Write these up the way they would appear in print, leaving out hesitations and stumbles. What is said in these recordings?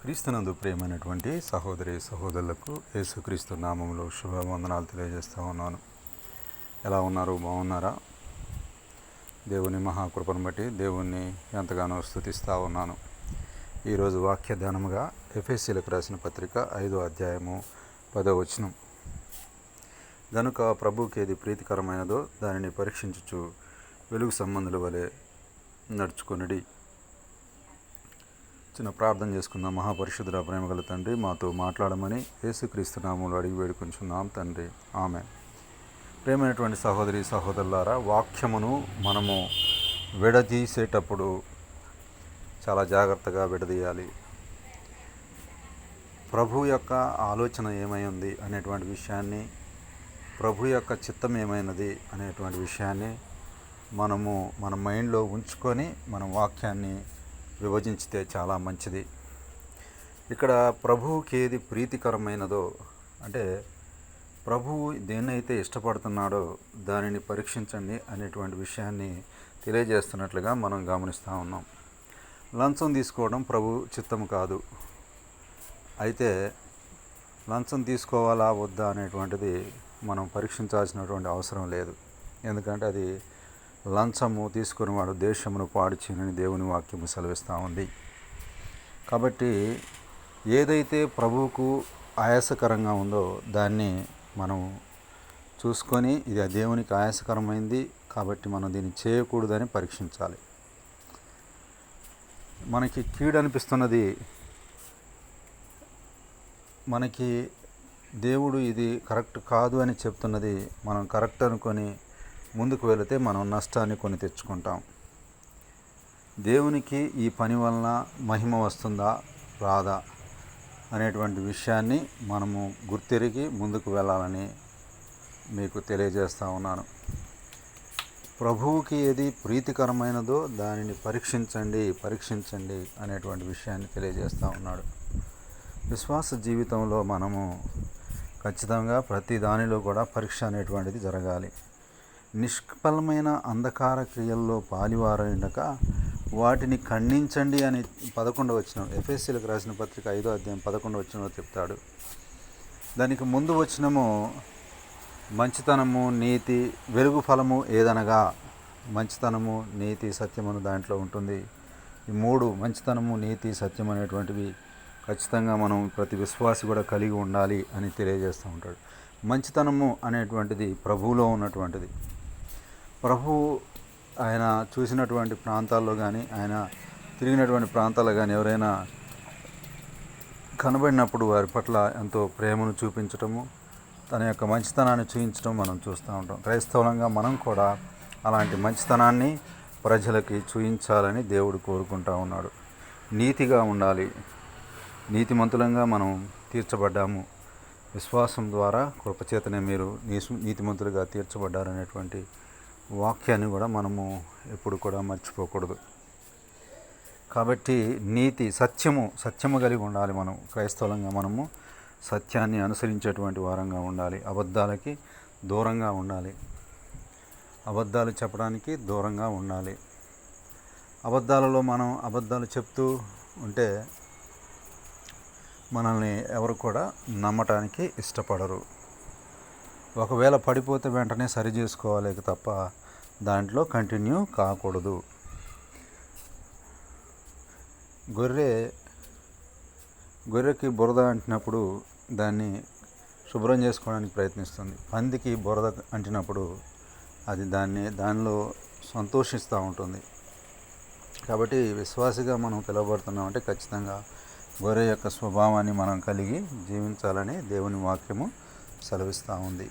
క్రీస్తునందు ప్రియమైనటువంటి సహోదరి సహోదరులకు యేసుక్రీస్తు నామంలో శుభవందనాలు తెలియజేస్తూ ఉన్నాను. ఎలా ఉన్నారు? బాగున్నారా? దేవుని మహాకృపను బట్టి దేవుణ్ణి ఎంతగానో స్తుతిస్తూ ఉన్నాను. ఈరోజు వాక్య ధ్యానముగా ఎఫెసీలకు రాసిన పత్రిక 5వ అధ్యాయము 10వ వచనం. గనుక ప్రభువుకి ఏది ప్రీతికరమైనదో దానిని పరీక్షించుచు వెలుగు సంబంధుల వలె నడుచుకొనుడి. చిన్న ప్రార్థన చేసుకుందాం. మహాపరిశుద్ధుల ప్రేమగల తండ్రి, మాతో మాట్లాడమని యేసుక్రీస్తు నామములో అడిగి వేడుకొంచున్నాం తండ్రి, ఆమేన్. ప్రేమైనటువంటి సహోదరి సహోదరులారా, వాక్యమును మనము విడదీసేటప్పుడు చాలా జాగ్రత్తగా విడదీయాలి. ప్రభు యొక్క ఆలోచన ఏమై ఉంది అనేటువంటి విషయాన్ని, ప్రభు యొక్క చిత్తం ఏమైనది అనేటువంటి విషయాన్ని మనము మన మైండ్లో ఉంచుకొని మనం వాక్యాన్ని విభజించితే చాలా మంచిది. ఇక్కడ ప్రభువుకి ఏది ప్రీతికరమైనదో అంటే ప్రభువు దేన్నైతే ఇష్టపడుతున్నాడో దానిని పరీక్షించండి అనేటువంటి విషయాన్ని తెలియజేస్తున్నట్లుగా మనం గమనిస్తూ ఉన్నాం. లంచం తీసుకోవడం ప్రభు చిత్తం కాదు. అయితే లంచం తీసుకోవాలా వద్దా అనేటువంటిది మనం పరీక్షించాల్సినటువంటి అవసరం లేదు. ఎందుకంటే అది లంచము తీసుకుని వాడు దేశమును పాడు చేయనని దేవుని వాక్యము సెలవిస్తూ ఉంది. కాబట్టి ఏదైతే ప్రభువుకు ఆయాసకరంగా ఉందో దాన్ని మనం చూసుకొని ఇది దేవునికి ఆయాసకరమైంది కాబట్టి మనం దీన్ని చేయకూడదని పరీక్షించాలి. మనకి కీడు అనిపిస్తున్నది, మనకి దేవుడు ఇది కరెక్ట్ కాదు అని చెప్తున్నది మనం కరెక్ట్ అనుకొని ముందుకు వెళితే మనం నష్టాన్ని కొని తెచ్చుకుంటాం. దేవునికి ఈ పని వలన మహిమ వస్తుందా రాదా అనేటువంటి విషయాన్ని మనము గుర్తెరిగి ముందుకు వెళ్ళాలని మీకు తెలియజేస్తూ ఉన్నాను. ప్రభువుకి ఏది ప్రీతికరమైనదో దానిని పరీక్షించండి అనేటువంటి విషయాన్ని తెలియజేస్తూ ఉన్నాడు. విశ్వాస జీవితంలో మనము ఖచ్చితంగా ప్రతి దానిలో కూడా పరీక్ష అనేటువంటిది జరగాలి. నిష్ఫలమైన అంధకార క్రియల్లో పాలివారైనక వాటిని ఖండించండి అని 11వ వచనం, ఎఫెసీలకు రాసిన పత్రిక 5వ అధ్యాయం 11వ వచనంలో చెప్తాడు. దానికి ముందు వచనము మంచితనము, నీతి, వెలుగు ఫలము ఏదనగా, మంచితనము, నీతి, సత్యమును దాంట్లో ఉంటుంది. ఈ మూడు, మంచితనము, నీతి, సత్యం అనేటువంటివి ఖచ్చితంగా మనం ప్రతి విశ్వాసి కూడా కలిగి ఉండాలి అని తెలియజేస్తూ ఉంటాడు. మంచితనము అనేటువంటిది ప్రభువులో ఉన్నటువంటిది. ప్రభు ఆయన చూసినటువంటి ప్రాంతాల్లో కానీ ఆయన తిరిగినటువంటి ప్రాంతాల్లో కానీ ఎవరైనా కనబడినప్పుడు వారి పట్ల ఎంతో ప్రేమను చూపించటము, తన యొక్క మంచితనాన్ని చూపించడం మనం చూస్తూ ఉంటాం. క్రైస్తవులంగా మనం కూడా అలాంటి మంచితనాన్ని ప్రజలకి చూపించాలని దేవుడు కోరుకుంటూ ఉన్నాడు. నీతిగా ఉండాలి. నీతిమంతులంగా మనం తీర్చబడ్డాము. విశ్వాసం ద్వారా కృపచేతనే మీరు నీతిమంతులుగా తీర్చబడ్డారనేటువంటి వాక్యాన్ని కూడా మనము ఎప్పుడు కూడా మర్చిపోకూడదు. కాబట్టి నీతి, సత్యము కలిగి ఉండాలి. మనం క్రైస్తవులంగా మనము సత్యాన్ని అనుసరించేటువంటి వారంగా ఉండాలి. అబద్ధాలకి దూరంగా ఉండాలి. అబద్ధాలు చెప్పడానికి దూరంగా ఉండాలి. అబద్ధాలలో మనం అబద్ధాలు చెప్తూ ఉంటే మనల్ని ఎవరు కూడా నమ్మటానికి ఇష్టపడరు. ఒకవేళ పడిపోతే వెంటనే సరి చేసుకోవాలి తప్ప దాంట్లో కంటిన్యూ కాకూడదు. గొర్రెకి బురద అంటినప్పుడు దాన్ని శుభ్రం చేసుకోవడానికి ప్రయత్నిస్తుంది. పందికి బురద అంటినప్పుడు అది దానిలో సంతోషిస్తూ ఉంటుంది. కాబట్టి విశ్వాసిగా మనం పిలువబడుతున్నామంటే ఖచ్చితంగా గొర్రె యొక్క స్వభావాన్ని మనం కలిగి జీవించాలని దేవుని వాక్యము సెలవిస్తూ ఉంది.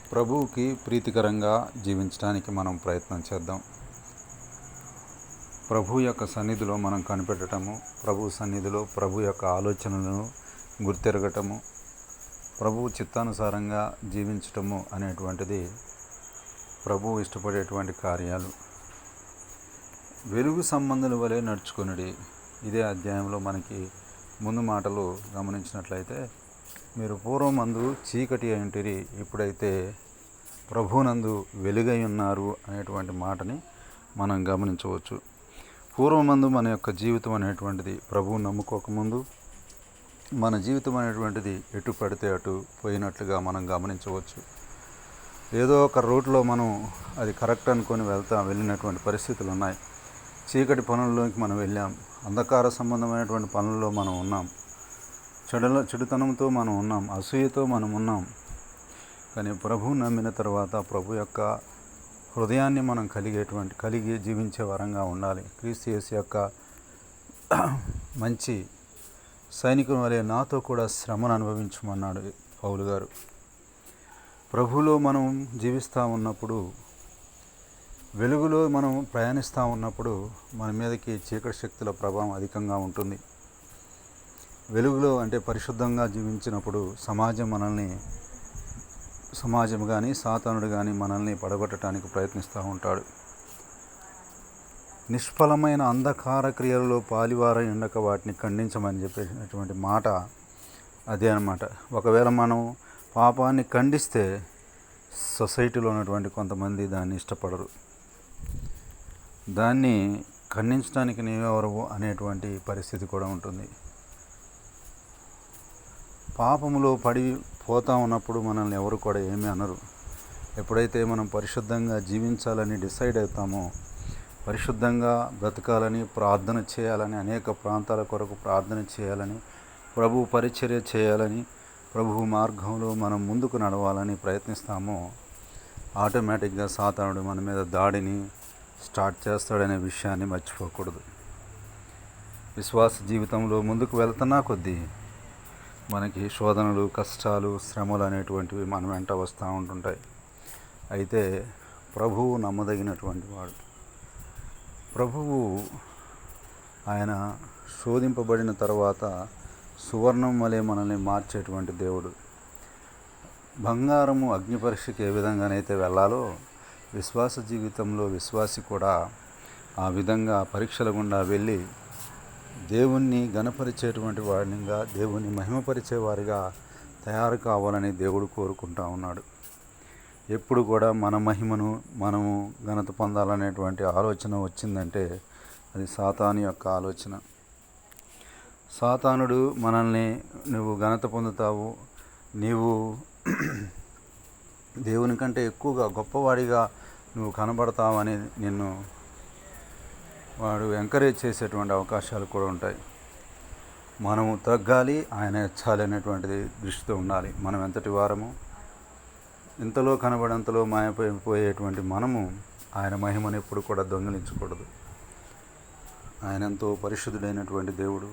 ప్రభువుకి ప్రీతికరంగా జీవించడానికి మనం ప్రయత్నం చేద్దాం. ప్రభు యొక్క సన్నిధిలో మనం కనిపెట్టడము, ప్రభు సన్నిధిలో ప్రభు యొక్క ఆలోచనలను గుర్తెరగటము, ప్రభు చిత్తానుసారంగా జీవించటము అనేటువంటిది ప్రభువు ఇష్టపడేటువంటి కార్యాలు. వెలుగు సంబంధుల వలె నడుచుకొనుడి. ఇదే అధ్యాయంలో మనకి ముందు మాటలు గమనించినట్లయితే, మీరు పూర్వమందు చీకటి అయింటిరి, ఇప్పుడైతే ప్రభునందు వెలుగై ఉన్నారు అనేటువంటి మాటని మనం గమనించవచ్చు. పూర్వమందు మన యొక్క జీవితం అనేటువంటిది ప్రభువు నమ్ముకోకముందు మన జీవితం అనేటువంటిది ఎటు పడితే అటు పోయినట్లుగా మనం గమనించవచ్చు. ఏదో ఒక రూట్లో మనం అది కరెక్ట్ అనుకొని వెళ్ళినటువంటి పరిస్థితులు ఉన్నాయి. చీకటి పనుల్లోకి మనం వెళ్ళాం, అంధకార సంబంధమైనటువంటి పనుల్లో మనం ఉన్నాం, చెడుతనంతో మనం ఉన్నాం, అసూయతో మనం ఉన్నాం. కానీ ప్రభువు నమ్మిన తర్వాత ప్రభు యొక్క హృదయాన్ని మనం కలిగి జీవించే వరంగా ఉండాలి. క్రీస్తు యేసు యొక్క మంచి సైనికుని వలె నాతో కూడా శ్రమను అనుభవించమన్నాడు పౌలు గారు. ప్రభువులో మనం జీవిస్తూ ఉన్నప్పుడు, వెలుగులో మనం ప్రయాణిస్తూ ఉన్నప్పుడు మన మీదకి చీకటి శక్తుల ప్రభావం అధికంగా ఉంటుంది. వెలుగులో అంటే పరిశుద్ధంగా జీవించినప్పుడు సమాజం కానీ సాతానుడు కానీ మనల్ని పడగొట్టడానికి ప్రయత్నిస్తూ ఉంటాడు. నిష్ఫలమైన అంధకార క్రియలలో పాలివార ఎండక వాటిని ఖండించమని చెప్పేసినటువంటి మాట అదే అన్నమాట. ఒకవేళ మనం పాపాన్ని ఖండిస్తే సొసైటీలో ఉన్నటువంటి కొంతమంది దాన్ని ఇష్టపడరు. దాన్ని ఖండించడానికి నీవెవరు అనేటువంటి పరిస్థితి కూడా ఉంటుంది. పాపములో పడిపోతూ ఉన్నప్పుడు మనల్ని ఎవరు కూడా ఏమీ అనరు. ఎప్పుడైతే మనం పరిశుద్ధంగా జీవించాలని డిసైడ్ అవుతామో, పరిశుద్ధంగా బ్రతకాలని, ప్రార్థన చేయాలని, అనేక ప్రాంతాల కొరకు ప్రార్థన చేయాలని, ప్రభు పరిచర్య చేయాలని, ప్రభు మార్గంలో మనం ముందుకు నడవాలని ప్రయత్నిస్తామో, ఆటోమేటిక్గా సాతానుడు మన మీద దాడిని స్టార్ట్ చేస్తాడనే విషయాన్ని మర్చిపోకూడదు. విశ్వాస జీవితంలో ముందుకు వెళ్తున్నా కొద్దీ మనకి శోధనలు, కష్టాలు, శ్రమలు అనేటువంటివి మన వెంట వస్తూ ఉంటుంటాయి. అయితే ప్రభువు నమ్మదగినటువంటి వాడు. ప్రభువు ఆయన శోధింపబడిన తర్వాత సువర్ణం వలె మనల్ని మార్చేటువంటి దేవుడు. బంగారము అగ్ని పరీక్షకి ఏ విధంగానైతే వెళ్ళాలో, విశ్వాస జీవితంలో విశ్వాసి కూడా ఆ విధంగా పరీక్షల గుండా వెళ్ళి దేవుణ్ణి ఘనపరిచేటువంటి వాడిగా, దేవుణ్ణి మహిమపరిచే వారిగా తయారు కావాలని దేవుడు కోరుకుంటా ఉన్నాడు. ఎప్పుడు కూడా మన మహిమను మనము ఘనత పొందాలనేటువంటి ఆలోచన వచ్చిందంటే అది సాతాను యొక్క ఆలోచన. సాతానుడు మనల్ని నువ్వు ఘనత పొందుతావు, నీవు దేవుని కంటే ఎక్కువగా గొప్పవాడిగా నువ్వు కనబడతావని నిన్ను వాడు ఎంకరేజ్ చేసేటువంటి అవకాశాలు కూడా ఉంటాయి. మనము తగ్గాలి, ఆయన హెచ్చాలి అనేటువంటిది దృష్టితో ఉండాలి. మనం ఎంతటి వారము, ఇంతలో కనబడంతలో మాయపోయేటువంటి మనము ఆయన మహిమను ఎప్పుడు కూడా దొంగిలించకూడదు. ఆయన ఎంతో పరిశుద్ధుడైనటువంటి దేవుడు.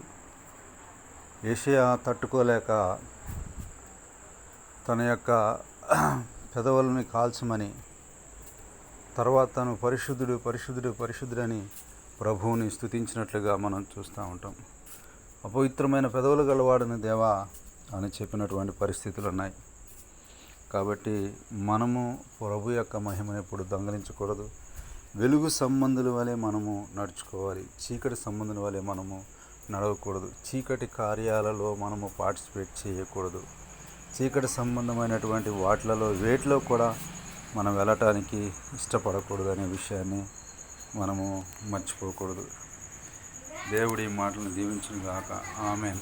యేషయా తట్టుకోలేక తన యొక్క పెదవులని కాల్చమని, తర్వాత తను పరిశుద్ధుడని ప్రభువుని స్తుతించినట్లుగా మనం చూస్తూ ఉంటాం. అపవిత్రమైన పెదవులు గలవాడని దేవా అని చెప్పినటువంటి పరిస్థితులు ఉన్నాయి. కాబట్టి మనము ప్రభు యొక్క మహిమను ఎప్పుడు దొంగలించకూడదు. వెలుగు సంబంధుల వలె మనము నడుచుకోవాలి, చీకటి సంబంధుల వలె మనము నడవకూడదు. చీకటి కార్యాలలో మనము పార్టిసిపేట్ చేయకూడదు. చీకటి సంబంధమైనటువంటి వేటిలో కూడా మనం వెళ్ళటానికి ఇష్టపడకూడదు అనే విషయాన్ని మనము మర్చిపోకూడదు. దేవుడి మాటలను దీవించును గాక. ఆమేన్.